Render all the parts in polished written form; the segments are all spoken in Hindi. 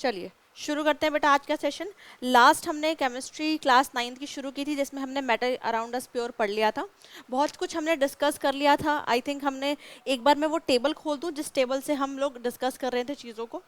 चलिए शुरू करते हैं बेटा आज का सेशन। लास्ट हमने केमिस्ट्री क्लास 9th की शुरू की थी जिसमें हमने मैटर अराउंड अस प्योर पढ़ लिया था। बहुत कुछ हमने डिस्कस कर लिया था। आई थिंक हमने एक बार मैं वो टेबल खोल दूं जिस टेबल से हम लोग डिस्कस कर रहे थे चीज़ों को।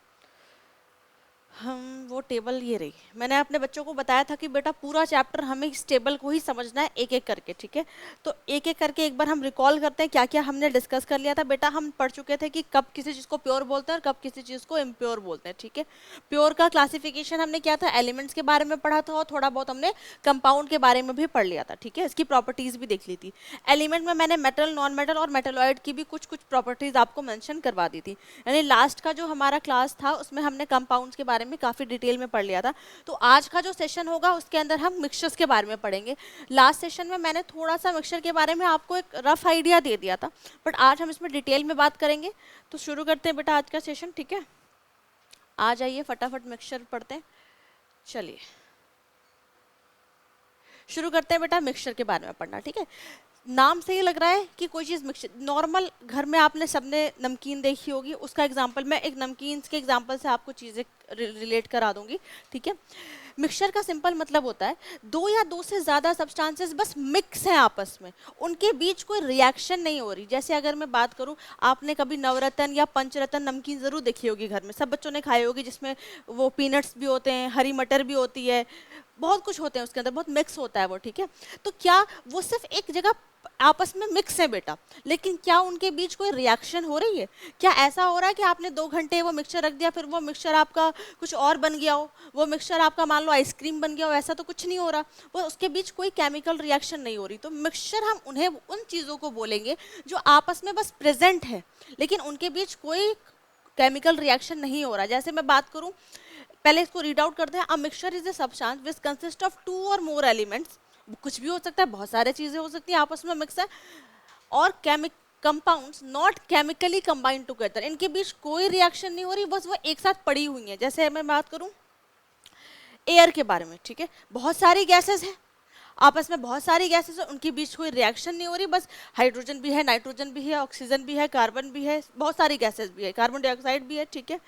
हम वो टेबल ये रही। मैंने अपने बच्चों को बताया था कि बेटा पूरा चैप्टर हमें इस टेबल को ही समझना है एक एक करके, ठीक है। तो एक एक करके एक बार हम रिकॉल करते हैं क्या क्या हमने डिस्कस कर लिया था। बेटा हम पढ़ चुके थे कि कब किसी चीज़ को प्योर बोलते हैं और कब किसी चीज़ को इम्प्योर बोलते हैं, ठीक है। प्योर का क्लासिफिकेशन हमने किया था, एलिमेंट्स के बारे में पढ़ा था और थोड़ा बहुत हमने कंपाउंड के बारे में भी पढ़ लिया था, ठीक है। इसकी प्रॉपर्टीज़ भी देख ली थी। एलिमेंट में मैंने मेटल, नॉन मेटल और मेटलॉइड की भी कुछ कुछ प्रॉपर्टीज़ आपको मैंशन करवा दी थी। यानी लास्ट का जो हमारा क्लास था उसमें हमने कंपाउंड्स के बारे में काफ़ी डिटेल में पढ़ लिया था। तो आज का जो सेशन होगा उसके अंदर हम मिक्सचर्स के बारे में पढ़ेंगे। लास्ट सेशन में मैंने थोड़ा सा मिक्सचर के बारे में आपको एक रफ आइडिया दे दिया था, बट आज हम इसमें डिटेल में बात करेंगे। तो शुरू करते हैं बेटा आज का सेशन, ठीक है। आ जाइए फटाफट मिक्सचर पढ़ते हैं। चलिए शुरू करते हैं बेटा मिक्सचर के बारे में पढ़ना, ठीक है। नाम से ही लग रहा है कि कोई चीज़ मिक्सचर, नॉर्मल घर में आपने सबने नमकीन देखी होगी, उसका एग्जांपल मैं एक नमकीन के एग्जांपल से आपको चीज़ें रिलेट करा दूंगी, ठीक है। मिक्सचर का सिंपल मतलब होता है दो या दो से ज़्यादा सब्सटेंसेस बस मिक्स हैं आपस में, उनके बीच कोई रिएक्शन नहीं हो रही। जैसे अगर मैं बात करूं, आपने कभी नवरत्न या पंचरत्न नमकीन ज़रूर देखी होगी, घर में सब बच्चों ने खाई होगी, जिसमें वो पीनट्स भी होते हैं, हरी मटर भी होती है, बहुत कुछ होते हैं उसके अंदर, बहुत मिक्स होता है वो, ठीक है। तो क्या वो सिर्फ एक जगह आपस में मिक्स है बेटा, लेकिन क्या उनके बीच कोई रिएक्शन हो रही है? क्या ऐसा हो रहा है कि आपने 2 घंटे वो मिक्सचर रख दिया, फिर वो मिक्सचर आपका कुछ और बन गया हो, वो मिक्सचर आपका मान लो आइसक्रीम बन गया हो? ऐसा तो कुछ नहीं हो रहा, वो उसके बीच कोई केमिकल रिएक्शन नहीं हो रही। तो मिक्सचर हम उन्हें उन चीज़ों को बोलेंगे जो आपस में बस प्रेजेंट है लेकिन उनके बीच कोई केमिकल रिएक्शन नहीं हो रहा। जैसे मैं बात करूं, पहले इसको रीड आउट करते हैं। A mixture is a substance which consist of 2 और मोर एलिमेंट्स। कुछ भी हो सकता है, बहुत सारे चीजें हो सकती हैं आपस में मिक्स है। और compounds not chemically combined together, इनके बीच कोई रिएक्शन नहीं हो रही, बस वो एक साथ पड़ी हुई है। जैसे मैं बात करूं एयर के बारे में, ठीक है, बहुत सारी गैसेस हैं आपस में, बहुत सारी गैसेस है, उनके बीच कोई रिएक्शन नहीं हो रही, बस हाइड्रोजन भी है, नाइट्रोजन भी है, ऑक्सीजन भी है, कार्बन भी है, बहुत सारी गैसेस भी है, कार्बन डाइऑक्साइड भी है, ठीक है।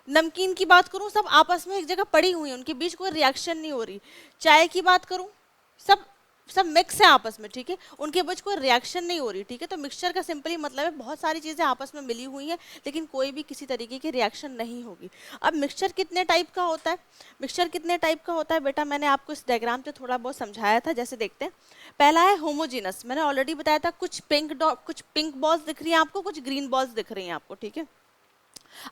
नमकीन की बात करूं, सब आपस में एक जगह पड़ी हुई है, उनके बीच कोई रिएक्शन नहीं हो रही। चाय की बात करूं, सब सब मिक्स है आपस में, ठीक है, उनके बीच कोई रिएक्शन नहीं हो रही, ठीक है। तो मिक्सचर का सिंपली मतलब है बहुत सारी चीज़ें आपस में मिली हुई हैं लेकिन कोई भी किसी तरीके की रिएक्शन नहीं होगी। अब मिक्सचर कितने टाइप का होता है? मिक्सचर कितने टाइप का होता है बेटा, मैंने आपको इस डायग्राम से थोड़ा बहुत समझाया था। जैसे देखते हैं, पहला है होमोजीनस। मैंने ऑलरेडी बताया था, कुछ पिंक बॉल्स दिख रही हैं आपको, कुछ ग्रीन बॉल्स दिख रही हैं आपको, ठीक है।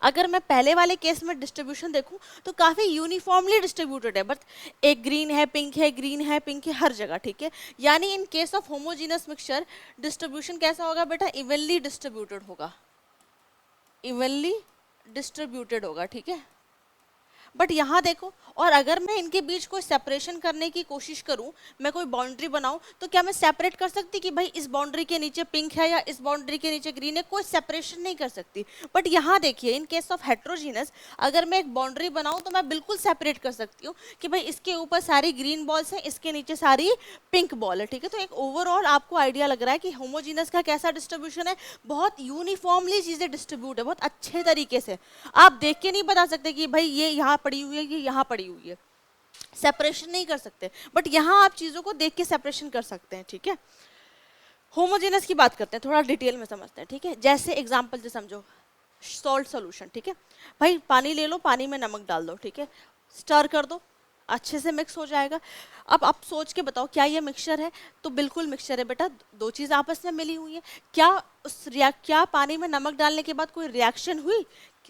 अगर मैं पहले वाले केस में डिस्ट्रीब्यूशन देखूं तो काफ़ी यूनिफॉर्मली डिस्ट्रीब्यूटेड है, बट एक ग्रीन है, पिंक है, ग्रीन है, पिंक है, हर जगह, ठीक है। यानी in case of homogeneous mixture distribution कैसा होगा बेटा? इवनली डिस्ट्रीब्यूटेड होगा, इवनली डिस्ट्रीब्यूटेड होगा, ठीक है। बट यहाँ देखो, और अगर मैं इनके बीच कोई सेपरेशन करने की कोशिश करूं, मैं कोई बाउंड्री बनाऊं, तो क्या मैं सेपरेट कर सकती कि भाई इस बाउंड्री के नीचे पिंक है या इस बाउंड्री के नीचे ग्रीन है? कोई सेपरेशन नहीं कर सकती। बट यहाँ देखिए, इन केस ऑफ हेट्रोजीनस अगर मैं एक बाउंड्री बनाऊं तो मैं बिल्कुल सेपरेट कर सकती हूँ कि भाई इसके ऊपर सारी ग्रीन बॉल्स हैं, इसके नीचे सारी पिंक बॉल है, ठीक है। तो एक ओवरऑल आपको आइडिया लग रहा है कि होमोजीनस का कैसा डिस्ट्रीब्यूशन है, बहुत यूनिफॉर्मली चीज़ें डिस्ट्रीब्यूट है, बहुत अच्छे तरीके से। आप देख के नहीं बता सकते कि भाई ये यहाँ पड़ी हुई है, ये यहाँ पड़ी हुई है, सेपरेशन नहीं कर सकते। बट यहाँ आप चीज़ों को देख के सेपरेशन कर सकते हैं, ठीक है। होमोजेनस की बात करते हैं, थोड़ा डिटेल में समझते हैं, ठीक है। जैसे एग्जांपल से समझो, सॉल्ट सॉल्यूशन, ठीक है। भाई पानी ले लो, पानी में नमक डाल दो, ठीक है, स्टर कर दो, अच्छे से मिक्स हो जाएगा। अब आप सोच के बताओ, क्या ये मिक्सचर है? तो बिल्कुल मिक्सचर है बेटा, दो चीज़ आपस में मिली हुई है। क्या पानी में नमक डालने के बाद कोई रिएक्शन हुई?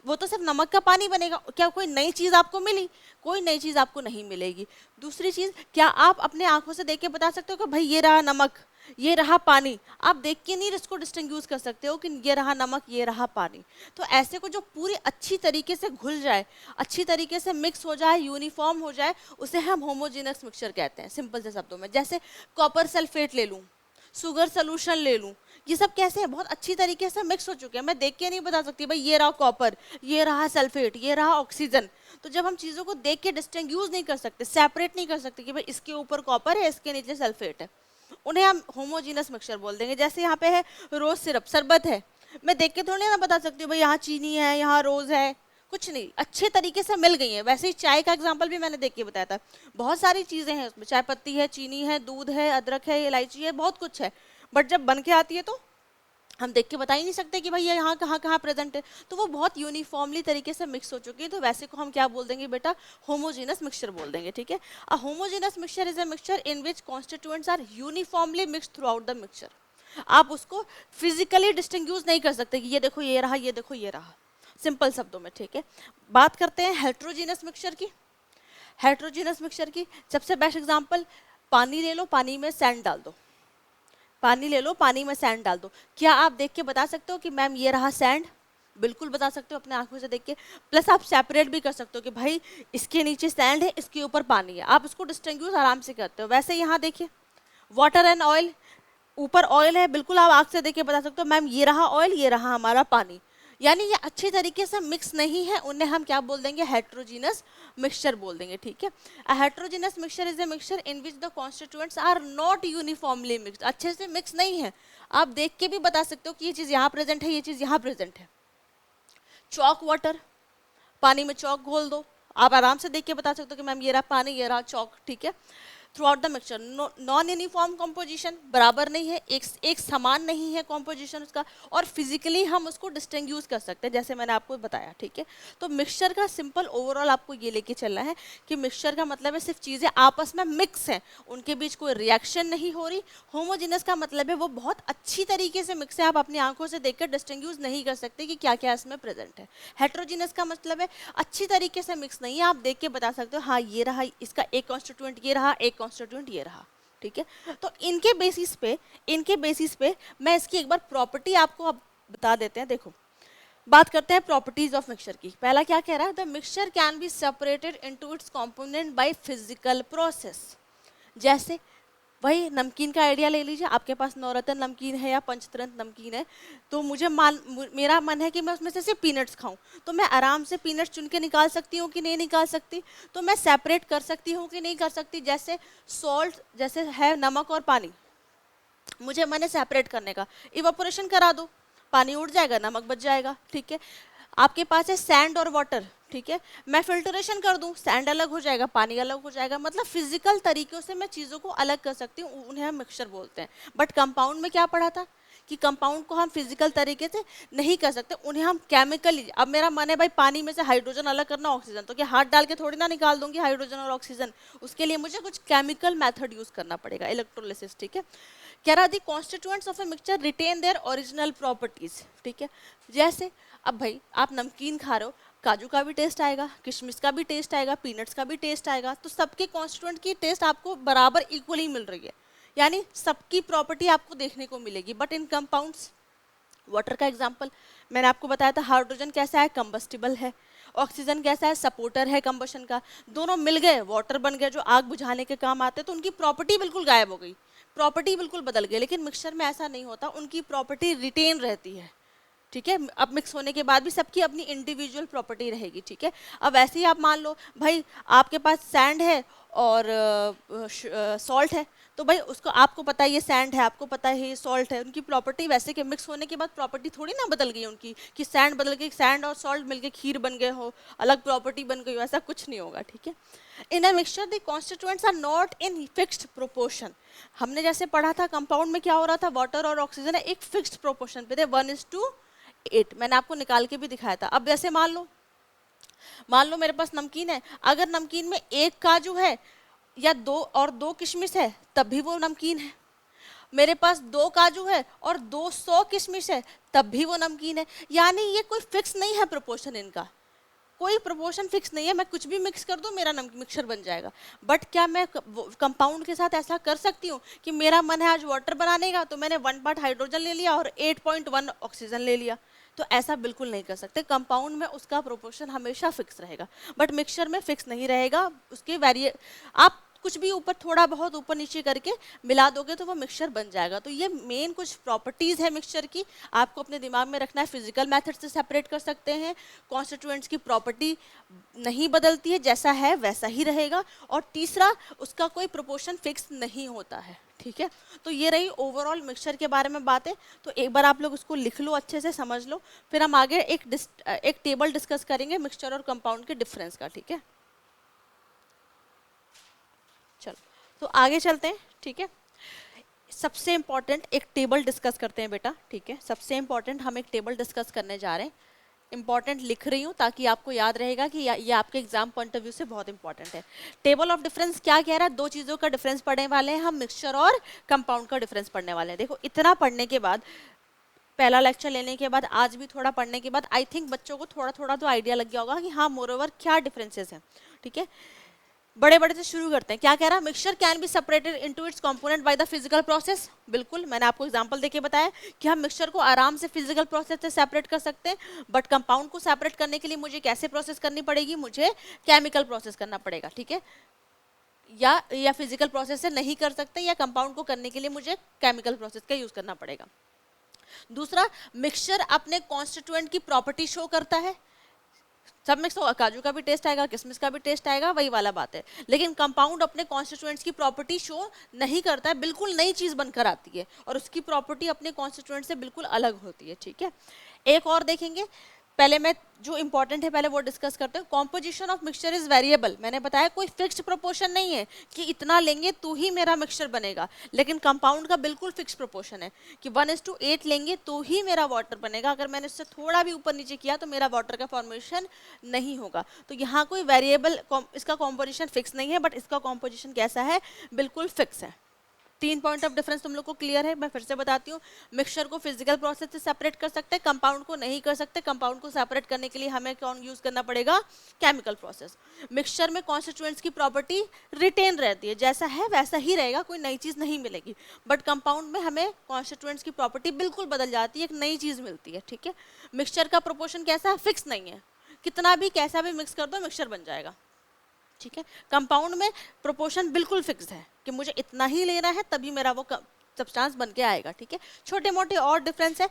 वो तो सिर्फ नमक का पानी बनेगा। क्या कोई नई चीज़ आपको मिली? कोई नई चीज़ आपको नहीं मिलेगी। दूसरी चीज़, क्या आप अपने आंखों से देख के बता सकते हो कि भाई ये रहा नमक, ये रहा पानी? आप देख के नहीं इसको डिस्टिंग्विश कर सकते हो कि ये रहा नमक, ये रहा पानी। तो ऐसे को जो पूरी अच्छी तरीके से घुल जाए, अच्छी तरीके से मिक्स हो जाए, यूनिफॉर्म हो जाए, उसे हम होमोजेनस मिक्सचर कहते हैं, सिंपल से शब्दों में। जैसे कॉपर सल्फेट ले लूँ, शुगर सोल्यूशन ले लूँ, ये सब कैसे है? बहुत अच्छी तरीके से मिक्स हो चुके हैं। मैं देख के नहीं बता सकती भाई ये रहा कॉपर, ये रहा सल्फेट, ये रहा ऑक्सीजन। तो जब हम चीज़ों को देख के डिस्टिंग्विश नहीं कर सकते, सेपरेट नहीं कर सकते कि भाई इसके ऊपर कॉपर है, इसके नीचे सल्फेट है, उन्हें हम होमोजीनस मिक्सचर बोल देंगे। जैसे यहाँ पे है रोज सिरप, शरबत है, मैं देख के थोड़ी ना बता सकती हूँ भाई यहाँ चीनी है, यहाँ रोज है, कुछ नहीं, अच्छे तरीके से मिल गई हैं। वैसे ही चाय का एग्जांपल भी मैंने देख के बताया था, बहुत सारी चीज़ें हैं उसमें, चाय पत्ती है, चीनी है, दूध है, अदरक है, इलायची है, बहुत कुछ है, बट जब बन के आती है तो हम देख के बता ही नहीं सकते कि भाई ये यहाँ कहाँ कहाँ प्रेजेंट है। तो वो बहुत यूनिफॉर्मली तरीके से मिक्स हो चुकी है, तो वैसे को हम क्या बोल देंगे बेटा, होमोजेनस मिक्सचर बोल देंगे, ठीक है। A homogeneous mixture is a mixture in which constituents are uniformly mix throughout the mixture. आप उसको फिजिकली डिस्टिंग्विश नहीं कर सकते कि ये देखो ये रहा, ये देखो ये रहा, सिंपल शब्दों में, ठीक है। बात करते हैं हेट्रोजीनस मिक्सचर की। हेट्रोजीनस मिक्सचर की सबसे बेस्ट एग्जांपल, पानी ले लो, पानी में सैंड डाल दो, पानी ले लो, पानी में सैंड डाल दो। क्या आप देख के बता सकते हो कि मैम ये रहा सैंड? बिल्कुल बता सकते हो अपने आंखों से देख के। प्लस आप सेपरेट भी कर सकते हो कि भाई इसके नीचे सैंड है, इसके ऊपर पानी है, आप इसको डिस्टिंग्विश आराम से करते हो। वैसे यहाँ देखिए, वाटर एंड ऑयल, ऊपर ऑयल है, बिल्कुल आप आंख से देख के बता सकते हो मैम ये रहा ऑयल, ये रहा हमारा पानी। यानी ये अच्छे तरीके से मिक्स नहीं है, उन्हें हम क्या बोल देंगे, हेट्रोजीनस मिक्सचर बोल देंगे, ठीक है। A heterogeneous mixture is a mixture in which the constituents are not uniformly mixed, अच्छे से मिक्स नहीं है। आप देख के भी बता सकते हो कि ये चीज़ यहाँ प्रेजेंट है, ये चीज़ यहाँ प्रेजेंट है। चॉक वाटर, पानी में चॉक घोल दो, आप आराम से देख के बता सकते हो कि मैम ये रहा पानी, ये रहा चॉक, ठीक है। Through out the mixture, non uniform composition, बराबर नहीं है, एक समान नहीं है कॉम्पोजिशन उसका, और फिजिकली हम उसको डिस्टिंग्विश कर सकते हैं, जैसे मैंने आपको बताया, ठीक है। तो मिक्सचर का सिंपल ओवरऑल आपको ये लेके चलना है कि मिक्सचर का मतलब है सिर्फ चीज़ें आपस में मिक्स हैं, उनके बीच कोई रिएक्शन नहीं हो रही। होमोजेनस का मतलब है वो बहुत अच्छी तरीके से मिक्स है, आप अपनी आंखों से देखकर डिस्टिंग्विश नहीं कर सकते कि क्या क्या इसमें प्रेजेंट है। हेट्रोजीनस का मतलब है अच्छी तरीके से मिक्स नहीं है, आप देख के बता सकते हो हाँ ये रहा, इसका एक कॉन्स्टिट्यूएंट ये रहा, एक कॉन्स्टिट्यूएंट ये रहा, ठीक है। तो इनके बेसिस पे मैं इसकी एक बार प्रॉपर्टी आपको अब बता देते हैं। देखो, बात करते हैं प्रॉपर्टीज ऑफ मिक्सचर की। पहला क्या कह रहा है, the mixture can be separated into its component by physical process. जैसे वही नमकीन का आइडिया ले लीजिए, आपके पास नवरत्न नमकीन है या पंचतंत्र नमकीन है, तो मेरा मन है कि मैं उसमें से सिर्फ पीनट्स खाऊं, तो मैं आराम से पीनट्स चुन के निकाल सकती हूँ कि नहीं निकाल सकती, तो मैं सेपरेट कर सकती हूँ कि नहीं कर सकती। जैसे सॉल्ट, जैसे है नमक और पानी, मुझे मन है सेपरेट करने का, इवापोरेशन करा दो, पानी उड़ जाएगा, नमक बच जाएगा, ठीक है। आपके पास है सैंड और वाटर, ठीक है, मैं फिल्टरेशन कर दूं, सैंड अलग हो जाएगा, पानी अलग हो जाएगा, मतलब फिजिकल तरीकों से मैं चीज़ों को अलग कर सकती हूँ, उन्हें हम मिक्सचर बोलते हैं। बट कंपाउंड में क्या पढ़ा था कि कंपाउंड को हम फिजिकल तरीके से नहीं कर सकते, उन्हें हम केमिकली। अब मेरा मन है भाई पानी में से हाइड्रोजन अलग करना, ऑक्सीजन, तो क्या हाथ डाल के थोड़ी ना निकाल दूंगी हाइड्रोजन और ऑक्सीजन, उसके लिए मुझे कुछ केमिकल मेथड यूज करना पड़ेगा, इलेक्ट्रोलिसिस, ठीक है। कह रहा the constituents of a mixture retain their original properties, ठीक है। जैसे अब भाई आप नमकीन खा रहे हो, काजू का भी टेस्ट आएगा, किशमिश का भी टेस्ट आएगा, पीनट्स का भी टेस्ट आएगा, तो सबके कॉन्स्टिट्यूएंट की टेस्ट आपको बराबर इक्वली मिल रही है, यानी सबकी प्रॉपर्टी आपको देखने को मिलेगी। बट इन कंपाउंड्स, वाटर का एग्जांपल मैंने आपको बताया था, हाइड्रोजन कैसा है, कंबस्टिबल है, ऑक्सीजन कैसा है, सपोर्टर है कंबशन का, दोनों मिल गए वाटर बन गए जो आग बुझाने के काम आते हैं, तो उनकी प्रॉपर्टी बिल्कुल गायब हो गई, प्रॉपर्टी बिल्कुल बदल गई। लेकिन मिक्सचर में ऐसा नहीं होता, उनकी प्रॉपर्टी रिटेन रहती है, ठीक है। अब मिक्स होने के बाद भी सबकी अपनी इंडिविजुअल प्रॉपर्टी रहेगी, ठीक है। अब ऐसे ही आप मान लो भाई आपके पास सैंड है और सॉल्ट है, तो भाई उसको आपको पता है ये सैंड है, आपको पता है ये सॉल्ट है, उनकी प्रॉपर्टी वैसे कि मिक्स होने के बाद प्रॉपर्टी थोड़ी ना बदल गई उनकी, कि सैंड बदल गई, सैंड और सॉल्ट मिलके खीर बन गए हो, अलग प्रॉपर्टी बन गई हो, ऐसा कुछ नहीं होगा, ठीक है। In a mixture the constituents are not in fixed proportion. हमने जैसे पढ़ा था कंपाउंड में क्या हो रहा था, वाटर और ऑक्सीजन एक फिक्स्ड प्रोपोर्शन पे थे, 1:8, मैंने आपको निकाल के भी दिखाया था। अब जैसे मान लो मेरे पास नमकीन है, अगर नमकीन में एक काजू है या दो किशमिश है, तब भी वो नमकीन है। मेरे पास 2 काजू है और 200 किशमिश है, तब भी वो नमकीन है। यानी ये कोई फिक्स नहीं है प्रोपोर्शन, इनका कोई प्रोपोर्शन फिक्स नहीं है, मैं कुछ भी मिक्स कर दूं मेरा मिक्सचर बन जाएगा। बट क्या मैं कंपाउंड के साथ ऐसा कर सकती हूँ कि मेरा मन है आज वाटर बनाने का, तो मैंने 1 पार्ट हाइड्रोजन ले लिया और 8.1 ऑक्सीजन ले लिया, तो ऐसा बिल्कुल नहीं कर सकते। कंपाउंड में उसका प्रोपोर्शन हमेशा फिक्स रहेगा, बट मिक्सचर में फिक्स नहीं रहेगा, उसके आप कुछ भी ऊपर थोड़ा बहुत ऊपर नीचे करके मिला दोगे तो वो मिक्सचर बन जाएगा। तो ये मेन कुछ प्रॉपर्टीज है मिक्सचर की, आपको अपने दिमाग में रखना है। फिजिकल मेथड से सेपरेट कर सकते हैं, कॉन्स्टिट्यूएंट्स की प्रॉपर्टी नहीं बदलती है, जैसा है वैसा ही रहेगा, और तीसरा उसका कोई प्रोपोर्शन फिक्स नहीं होता है। ठीक है। तो ये रही ओवरऑल मिक्सचर के बारे में बातें। तो एक बार आप लोग उसको लिख लो, अच्छे से समझ लो, फिर हम आगे एक टेबल डिस्कस करेंगे मिक्सचर और कंपाउंड के डिफरेंस का। ठीक है, चलो तो आगे चलते हैं। ठीक है, सबसे इंपॉर्टेंट एक टेबल डिस्कस करते हैं बेटा। ठीक है, सबसे इंपॉर्टेंट हम एक टेबल डिस्कस करने जा रहे हैं। इंपॉर्टेंट लिख रही हूँ ताकि आपको याद रहेगा कि ये आपके एग्जाम पॉइंट ऑफ व्यू से बहुत इंपॉर्टेंट है। टेबल ऑफ डिफरेंस क्या कह रहा है? दो चीज़ों का डिफरेंस पढ़ने वाले हैं हम, मिक्सचर और कंपाउंड का डिफरेंस पढ़ने वाले हैं। देखो इतना पढ़ने के बाद, पहला लेक्चर लेने के बाद, आज भी थोड़ा पढ़ने के बाद, आई थिंक बच्चों को थोड़ा थोड़ा तो आइडिया लग गया होगा कि हाँ मोरओवर क्या डिफरेंसेस हैं। ठीक है, बड़े बड़े से शुरू करते हैं। क्या कह रहा है? Mixture can be separated into its component by the physical process. बिल्कुल, मैंने आपको एग्जांपल देके बताया कि हम मिक्सचर को आराम से फिजिकल प्रोसेस से सेपरेट कर सकते हैं, बट कंपाउंड को सेपरेट करने के लिए मुझे कैसे प्रोसेस करनी पड़ेगी? मुझे केमिकल प्रोसेस करना पड़ेगा। ठीक है, या फिजिकल प्रोसेस से नहीं कर सकते, या कंपाउंड को करने के लिए मुझे केमिकल प्रोसेस का यूज करना पड़ेगा। दूसरा, मिक्सचर अपने कॉन्स्टिट्यूएंट की प्रॉपर्टी शो करता है। सब मिक्स होगा, काजू का भी टेस्ट आएगा, किशमिश का भी टेस्ट आएगा, वही वाला बात है। लेकिन कंपाउंड अपने कॉन्स्टिट्यूएंट्स की प्रॉपर्टी शो नहीं करता है, बिल्कुल नई चीज बनकर आती है और उसकी प्रॉपर्टी अपने कॉन्स्टिट्यूएंट से बिल्कुल अलग होती है। ठीक है, एक और देखेंगे, पहले मैं जो इंपॉर्टेंट है पहले वो डिस्कस करते हैं। Composition of mixture is variable. मैंने बताया कोई फिक्स्ड प्रोपोर्शन नहीं है कि इतना लेंगे तो ही मेरा मिक्सचर बनेगा, लेकिन कंपाउंड का बिल्कुल फिक्स प्रोपोर्शन है कि 1:8 लेंगे तो ही मेरा वाटर बनेगा। अगर मैंने इससे थोड़ा भी ऊपर नीचे किया तो मेरा वाटर का फॉर्मेशन नहीं होगा। तो यहाँ कोई वेरिएबल इसका कॉम्पोजिशन फिक्स नहीं है, बट इसका कॉम्पोजिशन कैसा है? बिल्कुल फिक्स है। 3 पॉइंट ऑफ डिफरेंस तुम लोग को क्लियर है? मैं फिर से बताती हूँ, मिक्सचर को फिजिकल प्रोसेस से सेपरेट कर सकते हैं, कंपाउंड को नहीं कर सकते। कंपाउंड को सेपरेट करने के लिए हमें कौन यूज करना पड़ेगा? Chemical process. मिक्सचर में कॉन्स्टिट्यूएंट्स की प्रॉपर्टी रिटेन रहती है, जैसा है वैसा ही रहेगा, कोई नई चीज नहीं मिलेगी। बट कंपाउंड में हमें कॉन्स्टिट्यूएंट्स की प्रॉपर्टी बिल्कुल बदल जाती है, एक नई चीज मिलती है। ठीक है, मिक्सचर का प्रोपोर्शन कैसा है? फिक्स नहीं है, कितना भी कैसा भी मिक्स कर दो मिक्सचर बन जाएगा। ठीक है, कंपाउंड में प्रोपोर्शन बिल्कुल फिक्स है कि मुझे इतना ही लेना है तभी मेरा वो सब्सटेंस बन के आएगा। ठीक है, छोटे मोटे और डिफरेंस है।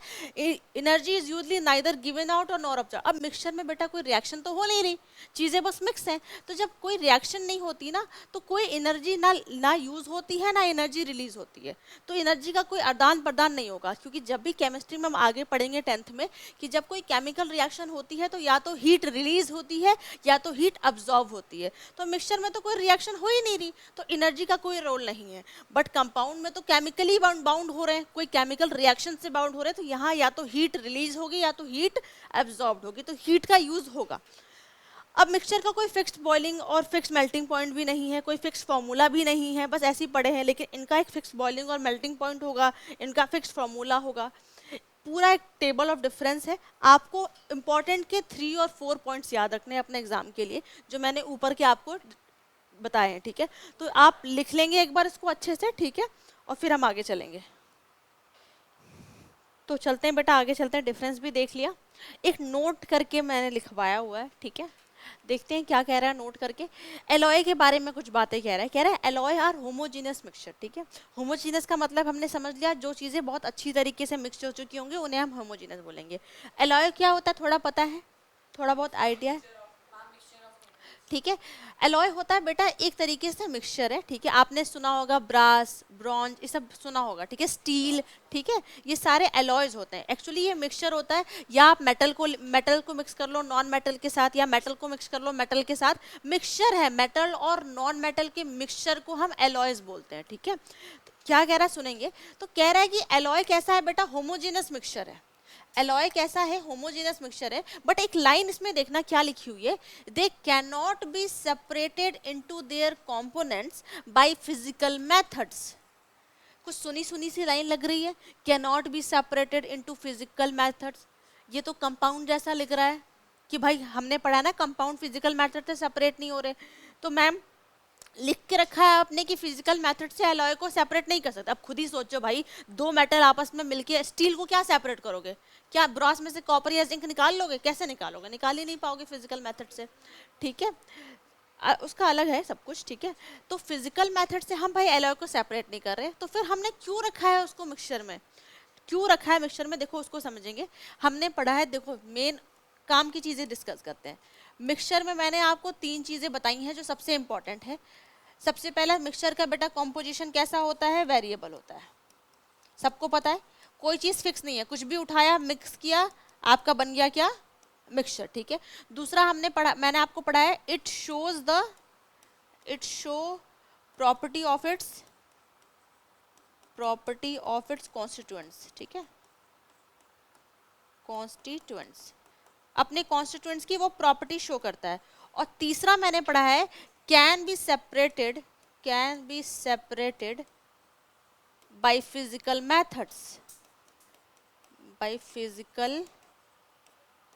Energy is usually neither given out और नॉर ऑब्जर्व। अब मिक्सचर में बेटा कोई रिएक्शन तो हो नहीं रही, चीजें बस मिक्स हैं, तो जब कोई रिएक्शन नहीं होती ना तो कोई एनर्जी ना यूज होती है, ना एनर्जी रिलीज होती है। तो एनर्जी का कोई आदान प्रदान नहीं होगा, क्योंकि जब भी केमिस्ट्री में हम आगे पढ़ेंगे 10th में कि जब कोई केमिकल रिएक्शन होती है तो या तो हीट रिलीज होती है या तो हीट अब्जॉर्ब होती है। तो मिक्सचर में तो कोई रिएक्शन हो ही नहीं रही, तो एनर्जी का कोई रोल नहीं है। बट कंपाउंड में तो केमिकली बाउंड हो रहे हैं, कोई केमिकल रिएक्शन से बाउंड हो रहे हैं, तो यहाँ या तो हीट रिलीज होगी या तो हीट एब्जॉर्ब होगी, तो हीट का यूज होगा। अब मिक्सचर का कोई फिक्स्ड बॉइलिंग और फिक्स्ड मेल्टिंग पॉइंट भी नहीं है, कोई फिक्स्ड फार्मूला भी नहीं है, बस ऐसे ही पड़े हैं, लेकिन इनका एक फिक्स्ड बॉइलिंग और मेल्टिंग पॉइंट होगा, इनका फिक्स्ड फार्मूला होगा। पूरा एक टेबल ऑफ डिफरेंस है। आपको इंपॉर्टेंट के 3 और 4 पॉइंट्स याद रखने हैं अपने एग्जाम के लिए, जो मैंने ऊपर के आपको बताए हैं। ठीक है, तो आप लिख लेंगे एक बार इसको अच्छे से। ठीक है, और फिर हम आगे चलेंगे। तो चलते हैं बेटा, आगे चलते हैं। डिफरेंस भी देख लिया, एक नोट करके मैंने लिखवाया हुआ है। ठीक है, देखते हैं क्या कह रहा है नोट करके। एलॉय के बारे में कुछ बातें कह रहा है एलॉय आर होमोजीनियस मिक्सचर। ठीक है, होमोजीनियस का मतलब हमने समझ लिया, जो चीज़ें बहुत अच्छी तरीके से मिक्स हो चुकी होंगी उन्हें हम होमोजीनियस बोलेंगे। एलॉय क्या होता है थोड़ा पता है? थोड़ा बहुत आइडिया है? ठीक है, एलॉय होता है बेटा एक तरीके से मिक्सचर है। ठीक है, आपने सुना होगा ब्रास, ब्रॉन्ज, ये सब सुना होगा। ठीक है, स्टील, ठीक है, ये सारे एलॉयज होते हैं। एक्चुअली ये मिक्सचर होता है, या आप मेटल को मिक्स कर लो नॉन मेटल के साथ, या मेटल को मिक्स कर लो मेटल के साथ। मिक्सचर है, मेटल और नॉन मेटल के मिक्सचर को हम एलॉयज बोलते हैं। ठीक है, तो क्या कह रहा है सुनेंगे। तो कह रहा है कि एलॉय कैसा है बेटा? होमोजेनस मिक्सचर है। एलॉय कैसा है? होमोजेनस मिक्सचर है। बट एक लाइन इसमें देखना क्या लिखी हुई है, they can not be separated into their components by physical methods. कुछ सुनी सुनी सी लाइन लग रही है, can not be separated into physical methods. ये तो कंपाउंड जैसा लिख रहा है कि भाई हमने पढ़ा ना कंपाउंड फिजिकल मेथड से सेपरेट नहीं हो रहे। तो मैम लिख के रखा है आपने कि फिजिकल मेथड से एलॉय को सेपरेट नहीं कर सकते। अब खुद ही सोचो भाई, दो मेटल आपस में मिलके स्टील को क्या सेपरेट करोगे? क्या ब्रॉस में से कॉपर या जिंक निकाल लोगे? कैसे निकालोगे? निकाल ही नहीं पाओगे फिजिकल मेथड से। ठीक है, उसका अलग है सब कुछ। ठीक है, तो फिजिकल मेथड से हम भाई एलॉय को सेपरेट नहीं कर रहे, तो फिर हमने क्यों रखा है उसको मिक्सचर में? क्यों रखा है मिक्सचर में? देखो उसको समझेंगे। हमने पढ़ा है, देखो मेन काम की चीजें डिस्कस करते हैं। मिक्सचर में मैंने आपको 3 चीजें बताई हैं जो सबसे इंपॉर्टेंट है। सबसे पहला मिक्सचर का बेटा कॉम्पोजिशन कैसा होता है, वेरिएबल होता है, सबको पता है, कोई चीज फिक्स नहीं है, कुछ भी उठाया मिक्स किया आपका बन गया क्या, मिक्सचर, ठीक है। दूसरा हमने पढ़ा, मैंने आपको पढ़ाया है, it show property of its constituents, ठीक है, कॉन्स्टिट्यूएंट्स, अपने कॉन्स्टिट्यूएंट्स की वो प्रॉपर्टी शो करता है। और तीसरा मैंने पढ़ा है can be separated by physical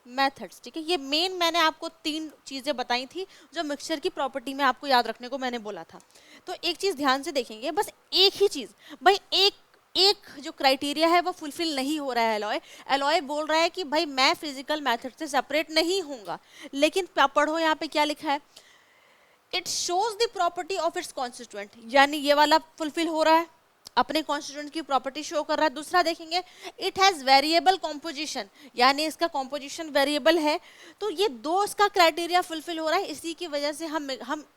methods, ठीक है। ये मेन मैंने आपको 3 चीजें बताई थी जो मिक्सचर की प्रॉपर्टी में आपको याद रखने को मैंने बोला था। तो एक चीज ध्यान से देखेंगे, बस एक ही चीज, भाई एक जो क्राइटेरिया है वो फुलफिल नहीं हो रहा है। एलॉय बोल रहा है कि भाई मैं फिजिकल मेथड से सेपरेट नहीं होऊंगा, लेकिन पढ़ो यहाँ पे क्या लिखा है, it shows the property of its constituent, यानी ये वाला फुलफिल हो रहा है, अपने कॉन्स्टिट्यूएंट की प्रॉपर्टी शो कर रहा है। दूसरा देखेंगे इट हैज वेरिएबल कॉम्पोजिशन, यानी इसका कॉम्पोजिशन वेरिएबल है, तो ये दो इसका क्राइटेरिया फुलफिल हो रहा है, इसी की वजह से हम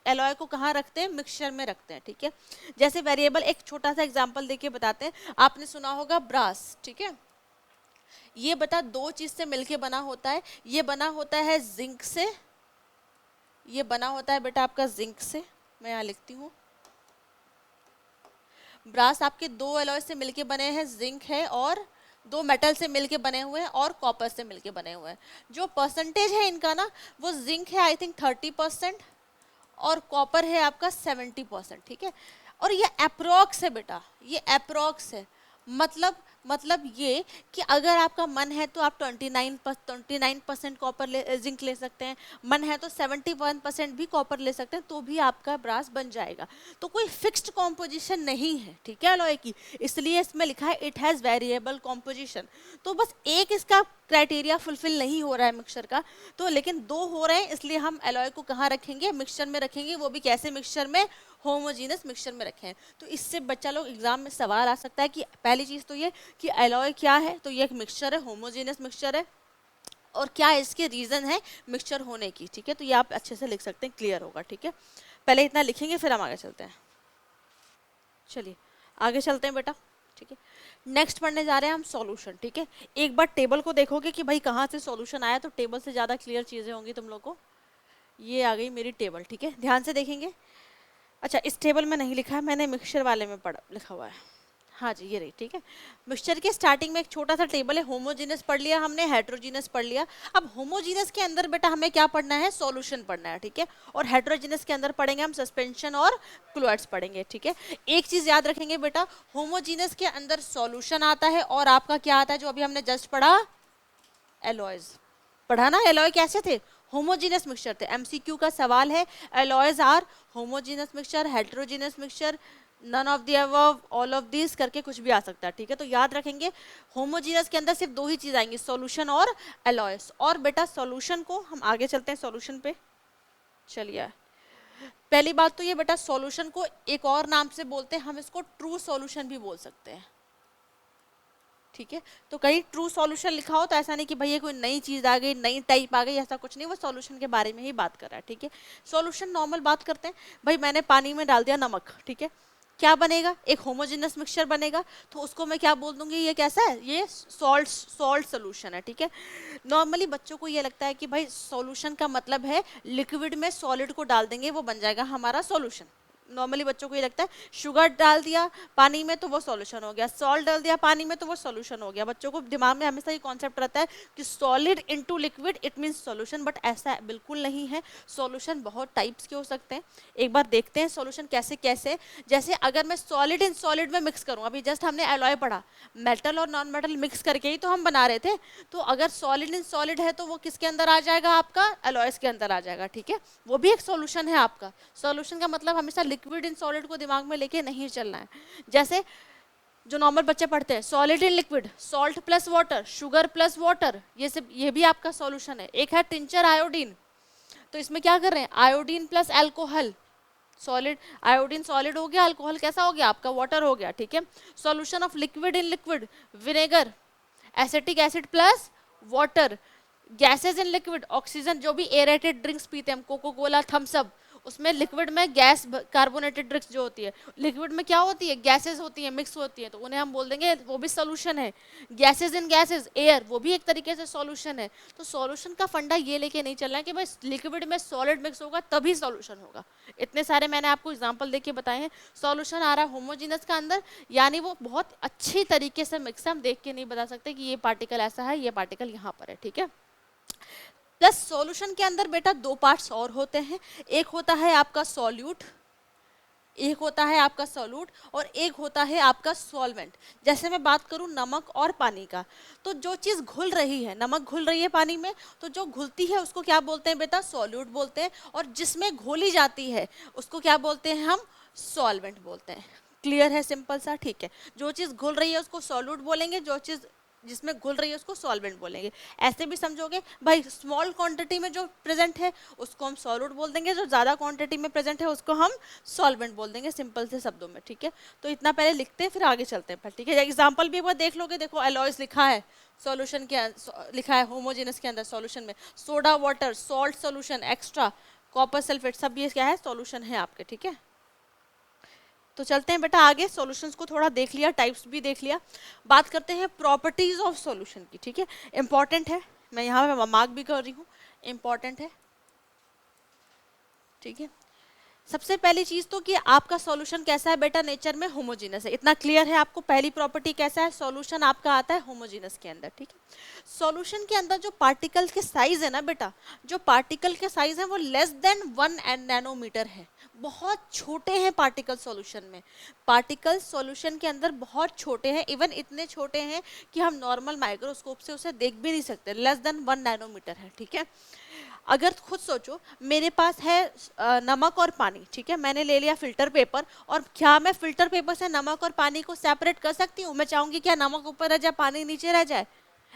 एलॉय को कहाँ रखते हैं, मिक्सचर में रखते हैं, ठीक है। जैसे वेरिएबल, एक छोटा सा एग्जांपल देके बताते हैं, आपने सुना होगा ब्रास, ठीक है, ये बता 2 चीज से मिलके बना होता है, ये बना होता है जिंक से, ये बना होता है बेटा आपका जिंक से, मैं यहाँ लिखती हूँ, ब्रास आपके 2 एलॉय से मिलके बने हैं, जिंक है, और 2 मेटल से मिलके बने हुए हैं, और कॉपर से मिलके बने हुए हैं। जो परसेंटेज है इनका ना, वो जिंक है आई थिंक 30% और कॉपर है आपका 70%, ठीक है। और ये अप्रोक्स है बेटा, ये अप्रोक्स है, मतलब ये कि अगर आपका मन है तो आप 29% कॉपर जिंक ले सकते हैं, मन है तो 71% भी कॉपर ले सकते हैं, तो भी आपका ब्रास बन जाएगा। तो कोई फिक्स्ड कॉम्पोजिशन नहीं है, ठीक है एलॉय की, इसलिए इसमें लिखा है इट हैज वेरिएबल कॉम्पोजिशन। तो बस एक इसका क्राइटेरिया फुलफिल नहीं हो रहा है मिक्सचर का, तो लेकिन 2 हो रहे हैं, इसलिए हम एलॉय को कहाँ रखेंगे, मिक्सचर में रखेंगे, वो भी कैसे मिक्सचर में, होमोजीनस मिक्सचर में रखें। तो इससे बच्चा लोग एग्जाम में सवाल आ सकता है कि पहली चीज तो ये कि एलॉय क्या है, तो ये एक मिक्सचर है, होमोजीनस मिक्सचर है, और क्या इसके रीजन है मिक्सचर होने की, ठीक है। तो ये आप अच्छे से लिख सकते हैं, क्लियर होगा, ठीक है। पहले इतना लिखेंगे फिर हम आगे चलते हैं, चलिए आगे चलते हैं बेटा, ठीक है। नेक्स्ट पढ़ने जा रहे हैं हम सॉल्यूशन, ठीक है। एक बार टेबल को देखोगे कि भाई कहाँ से सॉल्यूशन आया, तो टेबल से ज़्यादा क्लियर चीज़ें होंगी तुम लोग को। ये आ गई मेरी टेबल, ठीक है, ध्यान से देखेंगे। अच्छा, इस टेबल में नहीं लिखा है, मैंने मिक्सचर वाले में पढ़ा लिखा हुआ है, हाँ जी ये रही, ठीक है। मिक्सचर के स्टार्टिंग में एक छोटा सा टेबल है, होमोजीनस पढ़ लिया हमने, हेट्रोजीनस पढ़ लिया। अब होमोजीनस के अंदर बेटा हमें क्या पढ़ना है, सॉल्यूशन पढ़ना है, ठीक है। और हेट्रोजीनस के अंदर पढ़ेंगे हम सस्पेंशन और क्लोराइड्स पढ़ेंगे, ठीक है। एक चीज याद रखेंगे बेटा, होमोजीनस के अंदर सॉल्यूशन आता है, और आपका क्या आता है जो अभी हमने जस्ट पढ़ा, एलॉयज पढ़ा ना। एलॉय कैसे थे, होमोजीनस मिक्सचर थे। एमसीक्यू का सवाल है, alloys are homogeneous mixture, heterogeneous mixture, none of the above, all of this करके कुछ भी आ सकता है, ठीक है। तो याद रखेंगे होमोजीनस के अंदर सिर्फ 2 ही चीज आएंगी, सॉल्यूशन और एलॉयस। और बेटा सॉल्यूशन को हम आगे चलते हैं सॉल्यूशन पे, चलिए। पहली बात तो ये बेटा, सॉल्यूशन को एक और नाम से बोलते हैं, हम इसको ट्रू सॉल्यूशन भी बोल सकते हैं, ठीक है। तो कहीं ट्रू सॉल्यूशन लिखा हो तो ऐसा नहीं कि भैया कोई नई चीज आ गई, नई टाइप आ गई, ऐसा कुछ नहीं, वो सॉल्यूशन के बारे में ही बात कर रहा है, ठीक है। सॉल्यूशन नॉर्मल बात करते हैं, भाई मैंने पानी में डाल दिया नमक, ठीक है, क्या बनेगा, एक होमोजेनस मिक्सचर बनेगा, तो उसको मैं क्या बोल दूंगी, ये कैसा है, ये सॉल्ट सोल्यूशन है, ठीक है। नॉर्मली बच्चों को ये लगता है कि भाई सॉल्यूशन का मतलब है लिक्विड में सॉलिड को डाल देंगे वो बन जाएगा हमारा सॉल्यूशन। नॉर्मली बच्चों को ये लगता है शुगर डाल दिया पानी में तो वो सॉल्यूशन हो गया, सॉल्ट डाल दिया पानी में तो वो सॉल्यूशन हो गया। बच्चों को दिमाग में हमेशा ये कॉन्सेप्ट रहता है कि solid into liquid it means solution, but ऐसा बिल्कुल नहीं है। सॉल्यूशन बहुत टाइप्स के हो सकते हैं। एक बार देखते हैं सॉल्यूशन कैसे कैसे। जैसे अगर मैं सॉलिड इन सॉलिड में मिक्स करूँ, अभी जस्ट हमने एलॉय पढ़ा, मेटल और नॉन मेटल मिक्स करके ही तो हम बना रहे थे, तो अगर सॉलिड इन सॉलिड है तो वो किसके अंदर आ जाएगा, आपका एलॉयस के अंदर आ जाएगा, ठीक है। वो भी एक सॉल्यूशन है आपका। सॉल्यूशन का मतलब हमेशा लिक्विड इन सॉलिड को दिमाग में लेके नहीं चलना है। जैसे जो नॉर्मल बच्चे पढ़ते हैं solid in liquid, salt plus water, sugar plus water, ये भी आपका सॉल्यूशन है। एक है टिंचर आयोडीन, तो इसमें क्या कर रहे हैं, iodine plus alcohol, solid iodine solid हो गया, अल्कोहल कैसा हो गया आपका, वाटर हो गया, ठीक है। Solution of liquid in liquid, vinegar, acetic acid plus water, gases in liquid, oxygen, जो भी एरेटेड ड्रिंक्स पीते हैं हम, कोको कोला, थम्स अप, उसमें लिक्विड में गैस कार्बोनेटेड ड्रिंक्स जो होती है, लिक्विड में क्या होती है, गैसेस होती है, मिक्स होती है, तो उन्हें हम बोल देंगे वो भी सोल्यूशन है। गैसेस इन गैसेस, एयर, वो भी एक तरीके से सोल्यूशन है। तो सोल्यूशन का फंडा ये लेके नहीं चलना है कि भाई लिक्विड में सॉलिड मिक्स होगा तभी सोल्यूशन होगा। इतने सारे मैंने आपको एग्जाम्पल देके बताए हैं। सोल्यूशन आ रहा है होमोजीनस का अंदर, यानी वो बहुत अच्छी तरीके से मिक्स है, हम देख के नहीं बता सकते कि ये पार्टिकल ऐसा है, ये पार्टिकल यहाँ पर है, ठीक है। प्लस सॉल्यूशन के अंदर बेटा दो पार्ट्स और होते हैं, एक होता है आपका सॉल्यूट, एक होता है आपका सॉल्यूट, और एक होता है आपका सॉल्वेंट। जैसे मैं बात करूं नमक और पानी का, तो जो चीज़ घुल रही है, नमक घुल रही है पानी में, तो जो घुलती है उसको क्या बोलते हैं बेटा, सॉल्यूट बोलते हैं, और जिसमें घोली जाती है उसको क्या बोलते हैं, हम सॉल्वेंट बोलते हैं। क्लियर है, सिंपल सा, ठीक है। जो चीज़ घुल रही है उसको सॉल्यूट बोलेंगे, जो चीज़ जिसमें घुल रही है उसको सॉल्वेंट बोलेंगे। ऐसे भी समझोगे भाई, स्मॉल क्वांटिटी में जो प्रेजेंट है उसको हम सॉल्यूट बोल देंगे, जो ज़्यादा क्वांटिटी में प्रेजेंट है उसको हम सॉल्वेंट बोल देंगे, सिंपल से शब्दों में, ठीक है। तो इतना पहले लिखते हैं फिर आगे चलते हैं, ठीक है। एग्जाम्पल भी एक बार देख लोगे, देखो एलॉयस लिखा है सॉल्यूशन के, लिखा है होमोजेनस के अंदर सॉल्यूशन में, soda water, salt solution, extra, copper sulphate, सब ये क्या है, सॉल्यूशन है आपके, ठीक है। तो चलते हैं बेटा आगे, सॉल्यूशंस को थोड़ा देख लिया, टाइप्स भी देख लिया, बात करते हैं प्रॉपर्टीज ऑफ सॉल्यूशन की, ठीक है। इंपॉर्टेंट है, मैं यहाँ पे मार्क भी कर रही हूँ, इंपॉर्टेंट है, ठीक है। सबसे पहली चीज तो कि आपका सॉल्यूशन कैसा है बेटा, नेचर में होमोजीनस है, इतना क्लियर है आपको। पहली प्रॉपर्टी कैसा है, सॉल्यूशन आपका आता है होमोजीनस के अंदर, ठीक है। सॉल्यूशन के अंदर जो पार्टिकल के साइज है ना बेटा, जो पार्टिकल के साइज है वो लेस देन 1 नैनोमीटर है, बहुत छोटे हैं पार्टिकल सॉल्यूशन में। पार्टिकल सॉल्यूशन के अंदर बहुत छोटे हैं, इवन इतने छोटे हैं कि हम नॉर्मल माइक्रोस्कोप से उसे देख भी नहीं सकते, लेस देन 1 नैनोमीटर है, ठीक है। अगर खुद सोचो, मेरे पास है नमक और पानी, ठीक है, मैंने ले लिया फिल्टर पेपर, और क्या मैं फिल्टर पेपर से नमक और पानी को सेपरेट कर सकती हूँ? मैं चाहूंगी क्या नमक ऊपर रह जाए पानी नीचे रह जाए?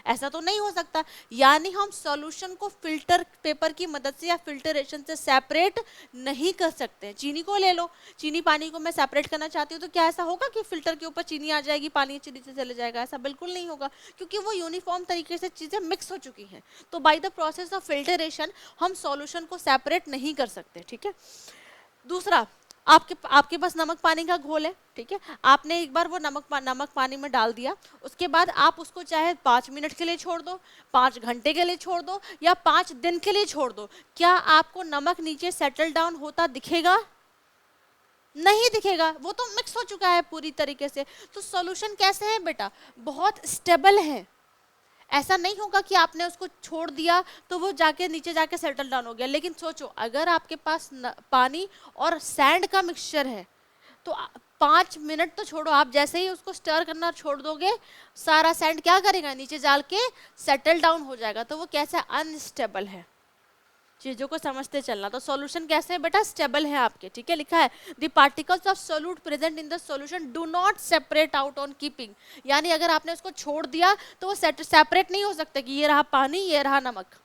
ऐसा तो नहीं हो सकता। यानी हम सॉल्यूशन को फिल्टर पेपर की मदद से या फिल्टरेशन से सेपरेट नहीं कर सकते। चीनी को ले लो, चीनी पानी को मैं सेपरेट करना चाहती हूँ, तो क्या ऐसा होगा कि फिल्टर के ऊपर चीनी आ जाएगी, पानी चीनी से चले जाएगा? ऐसा बिल्कुल नहीं होगा, क्योंकि वो यूनिफॉर्म तरीके से चीजें मिक्स हो चुकी हैं। तो by the process of filtration हम सॉल्यूशन को सेपरेट नहीं कर सकते, ठीक है। दूसरा, आपके पास नमक पानी का घोल है, ठीक है, आपने एक बार वो नमक पानी में डाल दिया, उसके बाद आप उसको चाहे 5 मिनट के लिए छोड़ दो, 5 घंटे के लिए छोड़ दो, या 5 दिन के लिए छोड़ दो, क्या आपको नमक नीचे सेटल डाउन होता दिखेगा? नहीं दिखेगा, वो तो मिक्स हो चुका है पूरी तरीके से। तो सॉल्यूशन कैसे है बेटा, बहुत स्टेबल है। ऐसा नहीं होगा कि आपने उसको छोड़ दिया तो वो जाके नीचे जाके सेटल डाउन हो गया। लेकिन सोचो, अगर आपके पास पानी और सैंड का मिक्सचर है, तो 5 मिनट तो छोड़ो, आप जैसे ही उसको स्टर करना छोड़ दोगे, सारा सैंड क्या करेगा, नीचे जाल के सेटल डाउन हो जाएगा। तो वो कैसे अनस्टेबल है, चीजों को समझते चलना। तो सॉल्यूशन कैसे है बेटा, स्टेबल है आपके, ठीक है। लिखा है the particles of solute present in the solution do not separate out on keeping, यानी अगर आपने उसको छोड़ दिया तो वो सेपरेट नहीं हो सकता कि ये रहा पानी, ये रहा नमक,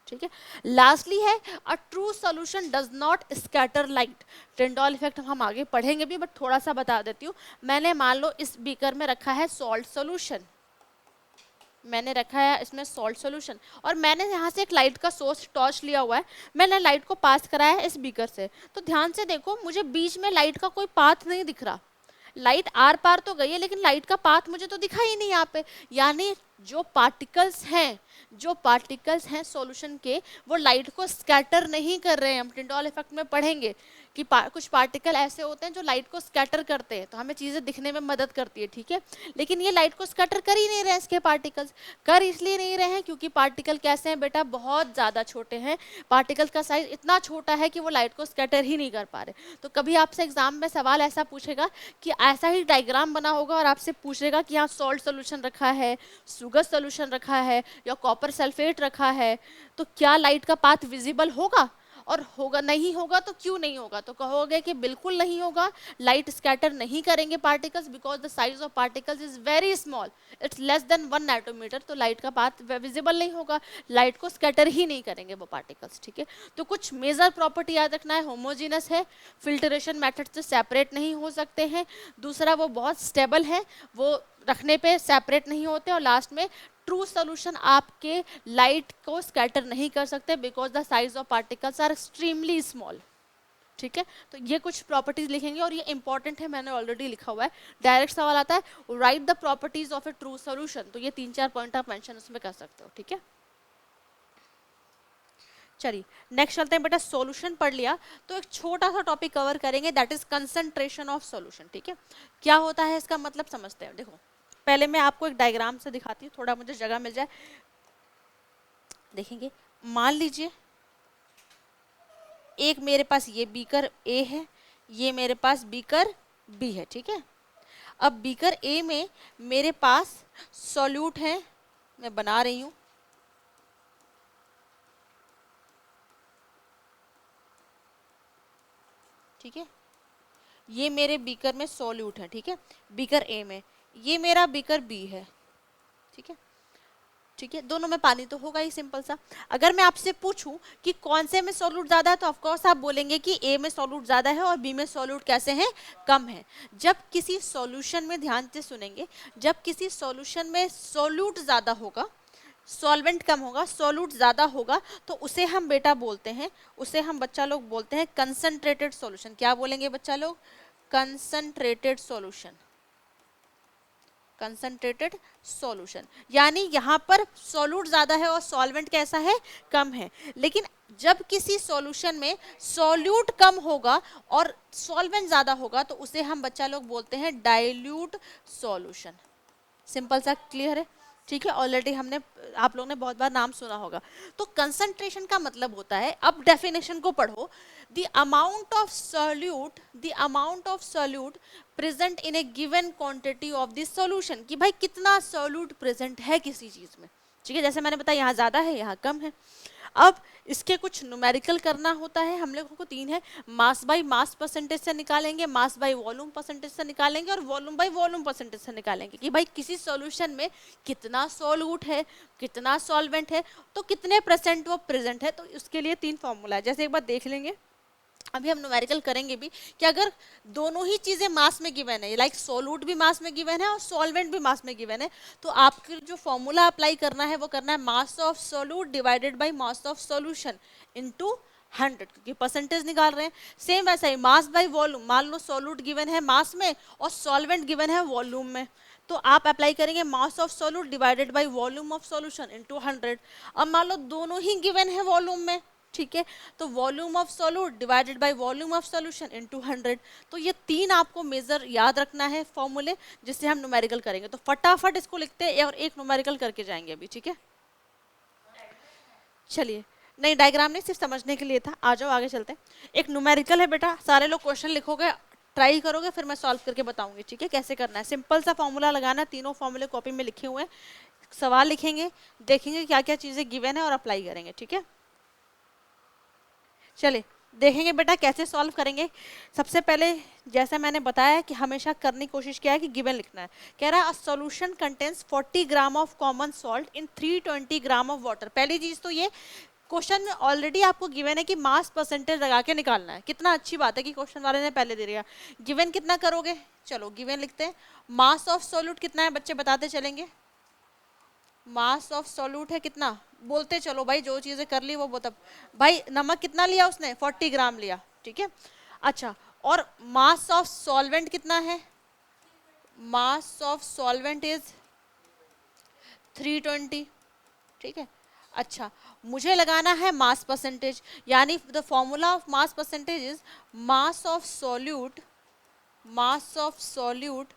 ठीक है। लास्टली है, a true solution does not scatter light. Tyndall effect हम आगे पढ़ेंगे भी, बट थोड़ा सा बता देती हूँ। मैंने मान लो इस बीकर में रखा है सॉल्ट सॉल्यूशन, मैंने रखा है इसमें सॉल्ट सॉल्यूशन, और मैंने यहाँ से एक लाइट का सोर्स टॉर्च लिया हुआ है, मैंने लाइट को पास कराया है इस बीकर से। तो ध्यान से देखो, मुझे बीच में लाइट का कोई पाथ नहीं दिख रहा। लाइट आर पार तो गई है, लेकिन लाइट का पाथ मुझे तो दिखा ही नहीं यहाँ पे। यानी जो पार्टिकल्स हैं सॉल्यूशन के, वो लाइट को स्कैटर नहीं कर रहे हैं। हम टिंडॉल इफेक्ट में पढ़ेंगे कि कुछ पार्टिकल ऐसे होते हैं जो लाइट को स्कैटर करते हैं, तो हमें चीज़ें दिखने में मदद करती है, ठीक है। लेकिन ये लाइट को स्कैटर कर ही नहीं रहे हैं, इसके पार्टिकल्स कर इसलिए नहीं रहे हैं क्योंकि पार्टिकल कैसे हैं बेटा, बहुत ज़्यादा छोटे हैं। पार्टिकल का साइज इतना छोटा है कि वो लाइट को स्कैटर ही नहीं कर पा रहे। तो कभी आपसे एग्जाम में सवाल ऐसा पूछेगा कि ऐसा ही डायग्राम बना होगा और आपसे पूछेगा कि यहाँ सॉल्ट सोल्यूशन रखा है, शुगर सोल्यूशन रखा है, या कॉपर सल्फेट रखा है, तो क्या लाइट का पाथ विजिबल होगा? और होगा, नहीं होगा तो क्यों नहीं होगा? तो कहोगे कि बिल्कुल नहीं होगा, लाइट स्कैटर नहीं करेंगे particles, because the size of particles is very small, it's less than 1 nanometre. तो लाइट का पाथ विजिबल नहीं होगा, लाइट को स्कैटर ही नहीं करेंगे वो पार्टिकल्स, ठीक है। तो कुछ मेजर प्रॉपर्टी याद रखना है, होमोजीनस है, फिल्टरेशन मेथड से सेपरेट नहीं हो सकते हैं, दूसरा वो बहुत स्टेबल है, वो रखने पे सेपरेट नहीं होते, और लास्ट में ट्रू सॉल्यूशन आपके लाइट को स्कैटर नहीं कर सकते because the size of particles are extremely small. ठीक है, तो ये कुछ प्रॉपर्टीज लिखेंगे और ये इंपॉर्टेंट है, मैंने ऑलरेडी लिखा हुआ है। डायरेक्ट सवाल आता है right the properties of A true solution, तो ये 3-4 पॉइंट आप मेंशन उसमें कर सकते हो। ठीक है, चलिए नेक्स्ट चलते हैं बेटा। सॉल्यूशन पढ़ लिया तो एक छोटा सा टॉपिक कवर करेंगे, that is concentration of solution. ठीक है, क्या होता है इसका मतलब समझते हैं। देखो पहले मैं आपको एक डायग्राम से दिखाती हूँ, थोड़ा मुझे जगह मिल जाए। देखेंगे, मान लीजिए एक मेरे पास ये बीकर ए है, ये मेरे पास बीकर बी है। ठीक है, अब बीकर ए में मेरे पास सॉल्यूट है, मैं बना रही हूं। ठीक है, ये मेरे बीकर में सॉल्यूट है। ठीक है, बीकर ए में, ये मेरा बीकर बी है। ठीक है, ठीक है, दोनों में पानी तो होगा ही, सिंपल सा। अगर मैं आपसे पूछूं कि कौन से में सॉल्यूट ज्यादा है, तो ऑफ कोर्स आप बोलेंगे कि ए में सॉल्यूट ज्यादा है और बी में सॉल्यूट कैसे हैं, कम है। जब किसी सॉल्यूशन में, ध्यान से सुनेंगे, जब किसी सॉल्यूशन में सॉल्यूट ज्यादा होगा, सॉल्वेंट कम होगा, सॉल्यूट ज्यादा होगा, तो उसे हम बेटा बोलते हैं, उसे हम बच्चा लोग बोलते हैं कंसंट्रेटेड सॉल्यूशन। क्या बोलेंगे बच्चा लोग, कंसंट्रेटेड सॉल्यूशन, कंसंट्रेटेड सॉल्यूशन। यानी यहाँ पर सॉल्यूट ज्यादा है और सॉल्वेंट कैसा है, कम है। लेकिन जब किसी सॉल्यूशन में सॉल्यूट कम होगा और सॉल्वेंट ज्यादा होगा, तो उसे हम बच्चा लोग बोलते हैं डाइल्यूट सॉल्यूशन। सिंपल सा, क्लियर है। ठीक है, ऑलरेडी हमने, आप लोगों ने बहुत बार नाम सुना होगा। तो कंसंट्रेशन का मतलब होता है, अब डेफिनेशन को पढ़ो, the amount of solute, the amount of solute present in A given quantity of this solution, कि भाई कितना सॉल्यूट प्रेजेंट है किसी चीज में। ठीक है, जैसे मैंने बताया यहाँ ज्यादा है, यहाँ कम है। अब इसके कुछ न्यूमेरिकल करना होता है, हम लोगों को 3 है, मास बाय मास परसेंटेज से निकालेंगे, मास बाय वॉल्यूम परसेंटेज से निकालेंगे, और वॉल्यूम बाय वॉल्यूम परसेंटेज से निकालेंगे कि भाई किसी सॉल्यूशन में कितना सॉल्यूट है, कितना सॉल्वेंट है, तो कितने परसेंट वो प्रेजेंट है। तो उसके लिए 3 फॉर्मूला है। जैसे एक बार देख लेंगे, अभी हम न्यूमेरिकल करेंगे भी, कि अगर दोनों ही चीजें मास में गिवन है, लाइक सॉल्यूट भी मास में गिवन है और सॉल्वेंट भी मास में गिवन है, तो आपको जो फॉर्मूला अप्लाई करना है वो करना है mass of solute divided by mass of solution into 100, क्योंकि परसेंटेज निकाल रहे हैं। सेम वैसा ही मास बाय वॉल्यूम, मान लो सॉल्यूट गिवन है मास में और सॉल्वेंट गिवन है वॉल्यूम में, तो आप अप्लाई करेंगे mass of solute divided by volume of solution into 100। अब मान लो दोनों ही गिवन है वॉल्यूम में, ठीक है, तो volume of solute divided by volume of solution into 100। तो ये 3 आपको मेजर याद रखना है फॉर्मूले, जिससे हम न्यूमेरिकल करेंगे। तो फटाफट इसको लिखते हैं और एक न्यूमेरिकल करके जाएंगे अभी। ठीक है, चलिए, नहीं डायग्राम नहीं, सिर्फ समझने के लिए था। आ जाओ आगे चलते हैं। एक न्यूमेरिकल है बेटा, सारे लोग क्वेश्चन लिखोगे, ट्राई करोगे, फिर मैं सॉल्व करके बताऊंगी। ठीक है, कैसे करना है। सिंपल सा फॉर्मूला लगाना, तीनों फॉर्मूले कॉपी में लिखे हुए हैं, सवाल लिखेंगे, देखेंगे क्या क्या चीजें गिवन है और अप्लाई करेंगे। ठीक है, चलिए देखेंगे बेटा कैसे सॉल्व करेंगे। सबसे पहले जैसा मैंने बताया कि हमेशा करने की कोशिश किया है कि गिवन लिखना है। कह रहा है a solution contains 40 gram of common salt in 320 gram of water. पहली चीज तो ये क्वेश्चन में ऑलरेडी आपको गिवन है कि मास परसेंटेज लगा के निकालना है। कितना अच्छी बात है कि क्वेश्चन वाले ने पहले दे दिया। गिवन कितना करोगे, चलो गिवन लिखते हैं। मास ऑफ सॉल्यूट कितना है बच्चे, बताते चलेंगे। मास ऑफ सॉल्यूट है कितना, बोलते चलो भाई, जो चीजें कर ली वो बता। भाई नमक कितना लिया उसने, 40 ग्राम लिया। ठीक है, अच्छा, और मास ऑफ सॉल्वेंट कितना है, मास ऑफ सॉल्वेंट इज 320। ठीक है, अच्छा, मुझे लगाना है मास परसेंटेज, यानी the formula of mass percentage is mass of solute, mass of solute.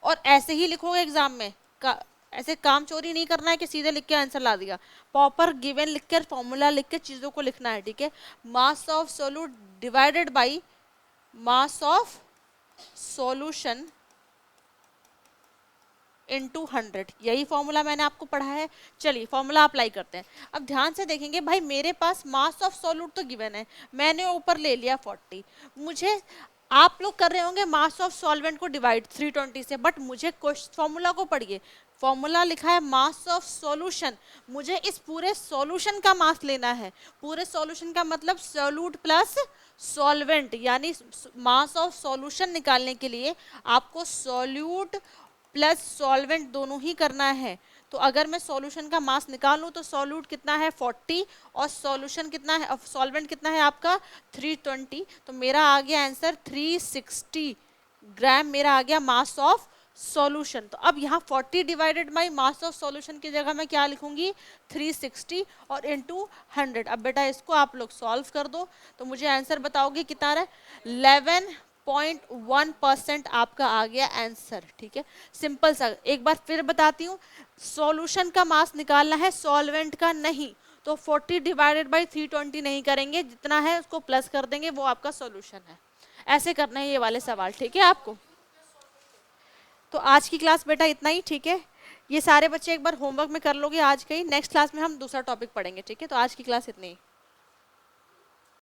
और ऐसे ही लिखोगे एग्जाम में, ऐसे काम चोरी नहीं करना है कि सीधे लिख के आंसर ला दिया। प्रॉपर गिवन लिख कर, फॉर्मूला लिख के चीजों को लिखना है। ठीक है, mass of solute divided by mass of solution into 100, यही फॉर्मूला मैंने आपको पढ़ा है। चलिए फॉर्मूला अप्लाई करते हैं। अब ध्यान से देखेंगे, भाई मेरे पास मास ऑफ सॉल्यूट तो गिवन है, मैंने ऊपर ले लिया 40। मुझे, आप लोग कर रहे होंगे मास ऑफ सॉल्वेंट को डिवाइड 320 से, बट मुझे फॉर्मूला को पढ़िए। फॉर्मूला लिखा है मास ऑफ सॉल्यूशन, मुझे इस पूरे सॉल्यूशन का मास लेना है। पूरे सॉल्यूशन का मतलब सॉल्यूट प्लस सॉल्वेंट, यानी मास ऑफ सॉल्यूशन निकालने के लिए आपको सॉल्यूट प्लस सॉल्वेंट दोनों ही करना है। तो अगर मैं सॉल्यूशन का मास निकालूं तो सॉल्यूट कितना है 40 और सॉल्यूशन कितना है, सॉल्वेंट कितना है आपका 320, तो मेरा आ गया आंसर 360 ग्राम मेरा आ गया मास ऑफ सॉल्यूशन। तो अब यहाँ 40 divided by mass of solution की जगह मैं क्या लिखूंगी 360 और इनटू 100। अब बेटा इसको आप लोग सॉल्व कर दो तो मुझे आंसर बताओगे कितना है 11.1% आपका आ गया आंसर। ठीक है, सिंपल सा। एक बार फिर बताती हूँ, सॉल्यूशन का मास निकालना है सॉल्वेंट का नहीं, तो 40 डिवाइडेड बाई 320 नहीं करेंगे, जितना है उसको प्लस कर देंगे, वो आपका सॉल्यूशन है। ऐसे करना है ये वाले सवाल, ठीक है आपको। तो आज की क्लास बेटा इतना ही, ठीक है। ये सारे बच्चे एक बार होमवर्क में कर लोगे आज का ही, नेक्स्ट क्लास में हम दूसरा टॉपिक पढ़ेंगे, ठीक है। तो आज की क्लास इतनी ही।